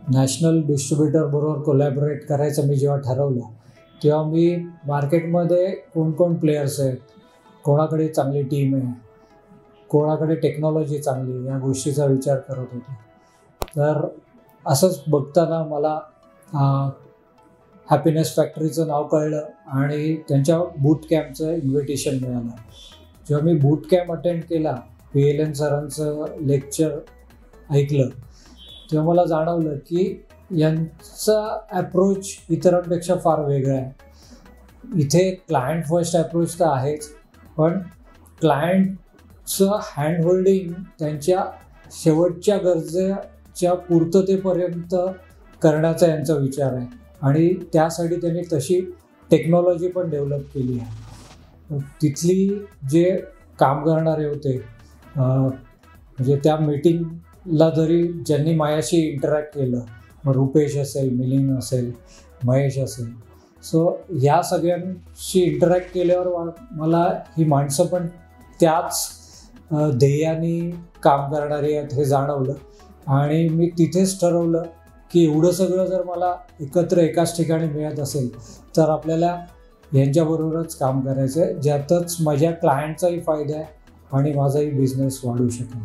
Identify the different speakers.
Speaker 1: National distributor बरोबर collaborate करायचं मी जेव्हा ठरवलं, तेव्हा मी मार्केटमध्ये कोण प्लेयर्स आहेत, कोणाकडे चांगली टीम आहे, कोणाकडे टेक्नॉलॉजी चांगली, या गोष्टीचा विचार करत होतो. तर असंच बघताना मला हॅपीनेस फॅक्टरीचं नाव कळलं आणि त्यांच्या बूट कॅम्पचं इन्व्हिटेशन मिळालं. जेव्हा मी बूट कॅम्प अटेंड केला, PLN सरांचं लेक्चर ऐकलं, तेव्हा मला जाणवलं की यांचा ॲप्रोच इतरांपेक्षा फार वेगळा आहे. इथे क्लायंट फर्स्ट ॲप्रोच तर आहेच, पण क्लायंटचं हँडहोल्डिंग त्यांच्या शेवटच्या गरजेच्या पूर्ततेपर्यंत करण्याचा यांचा विचार आहे आणि त्यासाठी त्यांनी तशी टेक्नॉलॉजी पण डेव्हलप केली आहे. तिथली जे काम करणारे होते, म्हणजे त्या मीटिंगला जरी ज्यांनी माझ्याशी इंटरॅक्ट केलं, मग रुपेश असेल, मिलिंद असेल, महेश असेल, सो ह्या सगळ्यांशी इंटरॅक्ट केल्यावर मला ही माणसं पण त्याच ध्येयाने काम करणारी आहेत हे जाणवलं आणि मी तिथेच ठरवलं की एवढं सगळं जर मला एकत्र एकाच ठिकाणी मिळत असेल तर आपल्याला यांच्याबरोबरच काम करायचं आहे, ज्यातच माझ्या क्लायंटचाही फायदा आहे आणि माझाही बिझनेस वाढू शकेल.